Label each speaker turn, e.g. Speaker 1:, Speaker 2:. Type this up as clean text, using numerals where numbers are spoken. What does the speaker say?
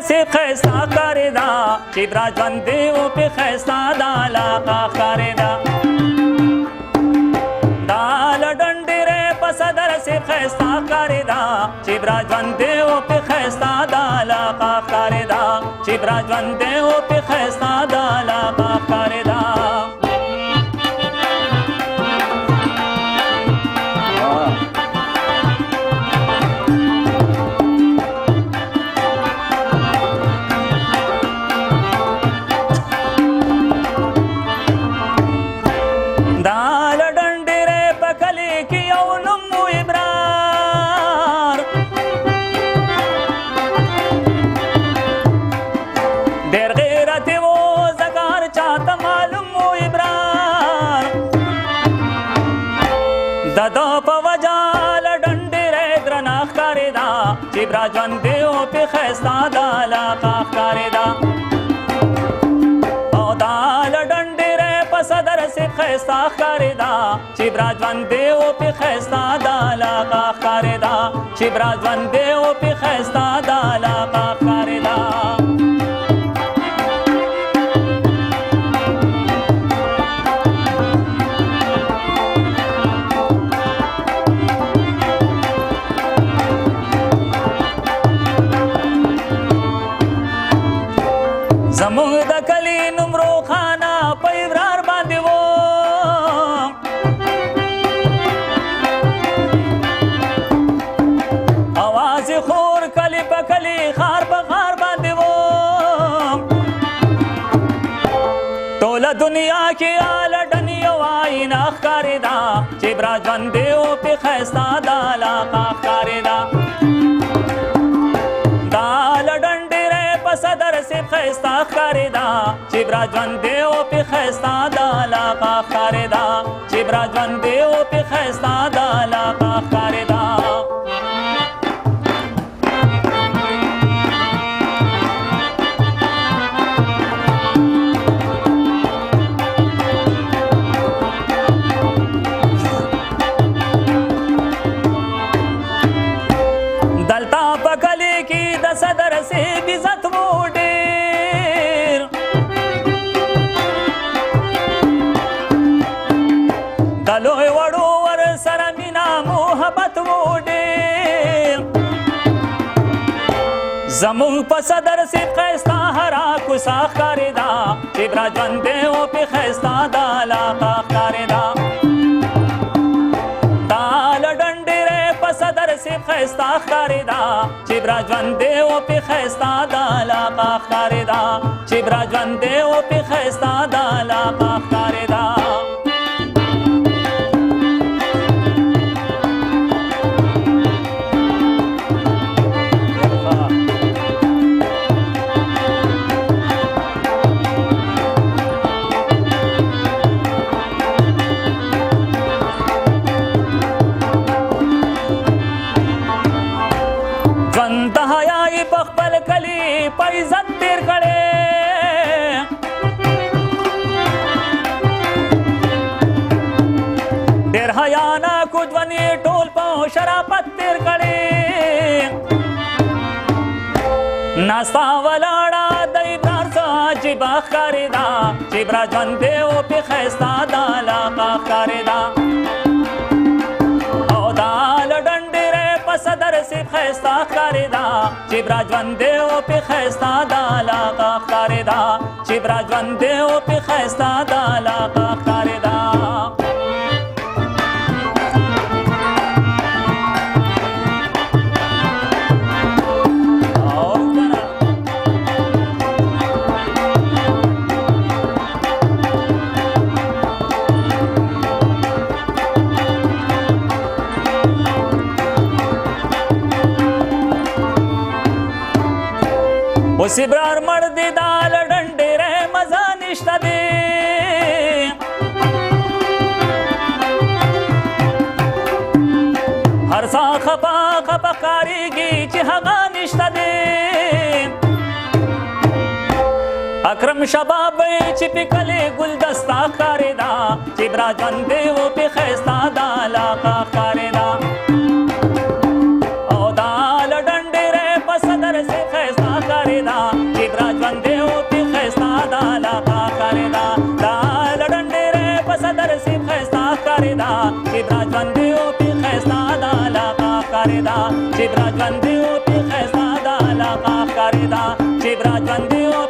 Speaker 1: سی خیستا کاری دا چې براجوند دی او په خیستا د علاقه ښکارې ده دا لډن ډېرې په صدر سی خیستا کاری دا چې براجوند دی او په خیستا د علاقه ښکارې ده چې براجوند دی او په خیستا د علاقه ښکارې ده چې براجوند دی او په خیستا د علاقه ښکارې ده او دا لډن ډېرې په صدر سی خیستا ښکارې ده چې براجوند دی او په خیستا د علاقه ښکارې ده چې براجوند دی او په خیستا د علاقه ښکارې ده زموږ د کلي نوم روښانه په ابرار باندې و اواز یې خور کلي په کلي ښار په ښار باندې و ټوله دنیا کې لډن یو آینه ښکارې ده چې براجوند دی او په ښایسته د علاقه ښکارې ده دا لډن ډېرې په صدر سی ښایسته ښکارې ده چې براجوند دی او په ښایسته د علاقه ښکارې ده چې براجوند دی او په ښایسته د علاقه ښکارې ده دلته په کلي کې د صدر صاحب عزت و ډېر د لوی وړو ورسره مینه محبت و ډېر زموږ په صدر صاحب ښایسته هره کوڅه ښکارې ده چې براجوند دی او په ښایسته د علاقه ښکارې ده دا لډن ډېرې په صدر صاحب ښایسته ښکارې ده چې براجوند دی او په ښایسته د علاقه ښکارې ده چې براجوند دی او په ښایسته د علاقه ښکارې ده ژوند د حیا یې په خپل کلي په عزت تېر کړی ډېر حیاناکو ژوند یې ټول په شرافت تېر کړی ناسته ولاړه د ابرار څه عجیبه ښکارې ده چې براجوند دی او په ښایسته د علاقه ښکارې ده او دا لډن ډېرې په صدر صاحب ښایسته ښکارې ده چې براجوند دی او په ښایسته د علاقه ښکارې ده چې براجوند دی او په ښایسته د علاقه ښکارې ده اوس ابرار مړ دی دا لډن ډېرې مزه نشته دی هر څه خپه خپه ښکارېږي چې هغه نشته دی اکرم شباب چې په کلي ګلدسته ښکارې ده چې براجوند دی او په ښایسته د علاقه ښکارې ده او دا لډن ډېرې په صدر صاحب ښایسته ښکارې ښکارېده چې براجوند دی او پې ښایسته د علاقه ښکارېده دا لډن ډېری په صدر سیب ښایسته ښکارېده چې براجوند دی او پې ښایسته د علاقه ښکارېده چې براجوند دی او پې ښایسته د علاقه ښکارېده چې براجوند دی او